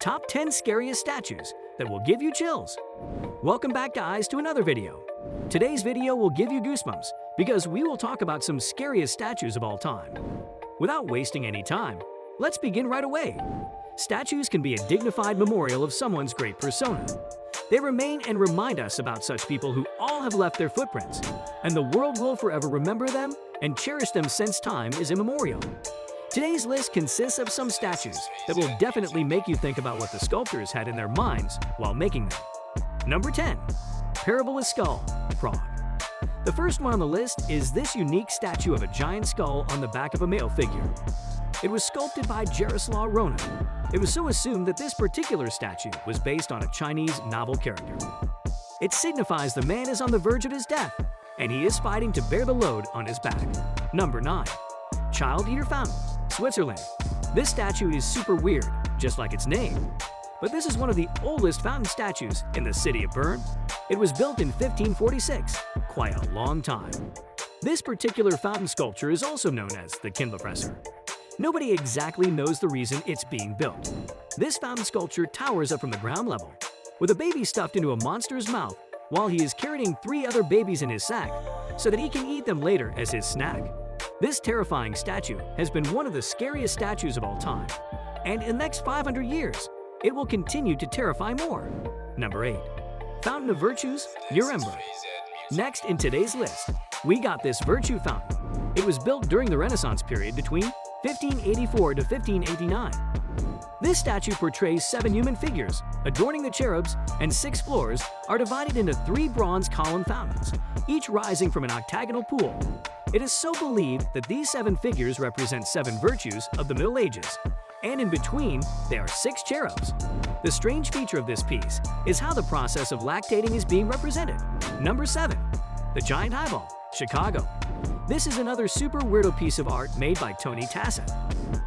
Top 10 Scariest Statues that will give you chills. Welcome back, guys, to another video. Today's video will give you goosebumps because we will talk about some scariest statues of all time. Without wasting any time, let's begin right away. Statues can be a dignified memorial of someone's great persona. They remain and remind us about such people who all have left their footprints, and the world will forever remember them and cherish them since time is immemorial. Today's list consists of some statues that will definitely make you think about what the sculptors had in their minds while making them. Number 10. Faceless Skull, Prague. The first one on the list is this unique statue of a giant skull on the back of a male figure. It was sculpted by Jaroslav Rona. It was so assumed that this particular statue was based on a Chinese novel character. It signifies the man is on the verge of his death, and he is fighting to bear the load on his back. Number 9. Child Eater Fountain, Switzerland. This statue is super weird, just like its name. But this is one of the oldest fountain statues in the city of Bern. It was built in 1546, quite a long time. This particular fountain sculpture is also known as the Kindlerpresser. Nobody exactly knows the reason it's being built. This fountain sculpture towers up from the ground level, with a baby stuffed into a monster's mouth while he is carrying 3 other babies in his sack so that he can eat them later as his snack. This terrifying statue has been one of the scariest statues of all time, and in the next 500 years, it will continue to terrify more. Number 8. Fountain of Virtues, Nuremberg. Next in today's list, we got this virtue fountain. It was built during the Renaissance period between 1584 to 1589. This statue portrays 7 human figures adorning the cherubs, and 6 floors are divided into 3 bronze column fountains, each rising from an octagonal pool. It is so believed that these 7 figures represent 7 virtues of the Middle Ages, and in between, there are 6 cherubs. The strange feature of this piece is how the process of lactating is being represented. Number 7. The Giant Eyeball, Chicago. This is another super weirdo piece of art made by Tony Tassett.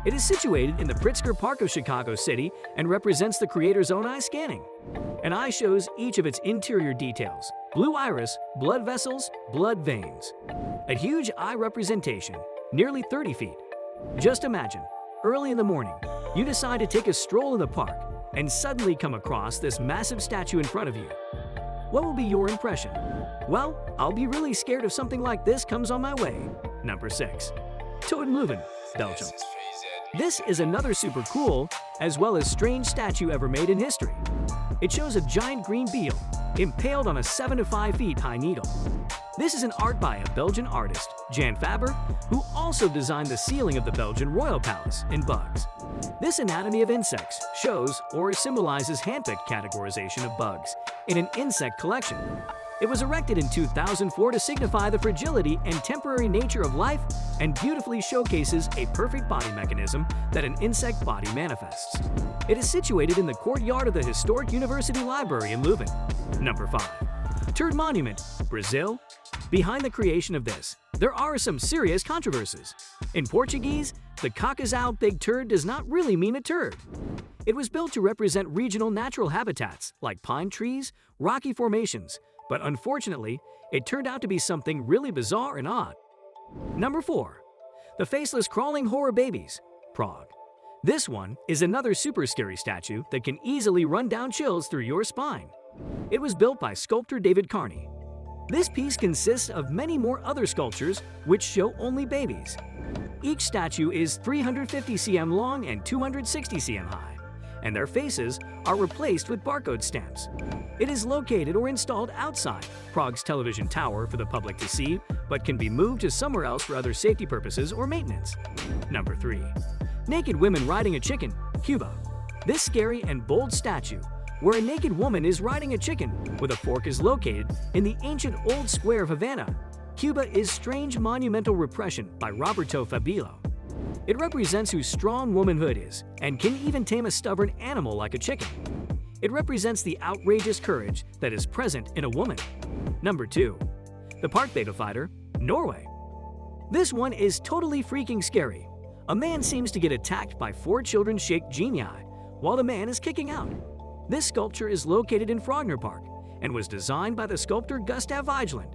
It is situated in the Pritzker Park of Chicago City and represents the creator's own eye scanning. An eye shows each of its interior details: blue iris, blood vessels, blood veins. A huge eye representation, nearly 30 feet. Just imagine, early in the morning, you decide to take a stroll in the park and suddenly come across this massive statue in front of you. What will be your impression? Well, I'll be really scared if something like this comes on my way. Number 6. Turd, Belgium. This is another super cool, as well as strange statue ever made in history. It shows a giant green beetle impaled on a 7 to 5 feet high needle. This is an art by a Belgian artist, Jan Faber, who also designed the ceiling of the Belgian Royal Palace in bugs. This anatomy of insects shows or symbolizes handpicked categorization of bugs in an insect collection. It was erected in 2004 to signify the fragility and temporary nature of life and beautifully showcases a perfect body mechanism that an insect body manifests. It is situated in the courtyard of the Historic University Library in Leuven. Number 5. Turd Monument, Brazil. Behind the creation of this, there are some serious controversies. In Portuguese, the Cacazau Big Turd does not really mean a turd. It was built to represent regional natural habitats like pine trees, rocky formations, but unfortunately, it turned out to be something really bizarre and odd. Number 4. The Faceless Crawling Horror Babies, Prague. This one is another super scary statue that can easily run down chills through your spine. It was built by sculptor David Carney. This piece consists of many more other sculptures which show only babies. Each statue is 350 cm long and 260 cm high, and their faces are replaced with barcode stamps. It is located or installed outside Prague's television tower for the public to see, but can be moved to somewhere else for other safety purposes or maintenance. Number 3. Naked Women Riding a Chicken, Cuba. This scary and bold statue, where a naked woman is riding a chicken with a fork, is located in the ancient old square of Havana. Cuba is strange monumental repression by Roberto Fabilo. It represents who strong womanhood is and can even tame a stubborn animal like a chicken. It represents the outrageous courage that is present in a woman. Number 2. The Park Beetle Fighter, Norway. This one is totally freaking scary. A man seems to get attacked by 4 children-shaped genii while the man is kicking out. This sculpture is located in Frogner Park and was designed by the sculptor Gustav Vigeland.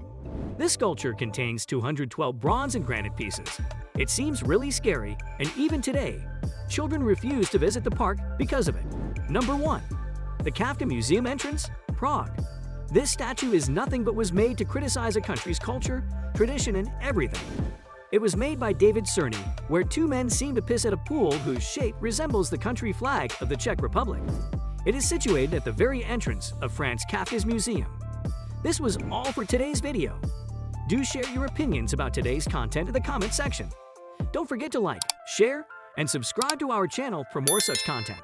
This sculpture contains 212 bronze and granite pieces. It seems really scary, and even today, children refuse to visit the park because of it. Number 1. The Kafka Museum entrance, Prague. This statue is nothing but was made to criticize a country's culture, tradition, and everything. It was made by David Cerny, where two men seem to piss at a pool whose shape resembles the country flag of the Czech Republic. It is situated at the very entrance of Franz Kafka's museum. This was all for today's video. Do share your opinions about today's content in the comment section. Don't forget to like, share, and subscribe to our channel for more such content.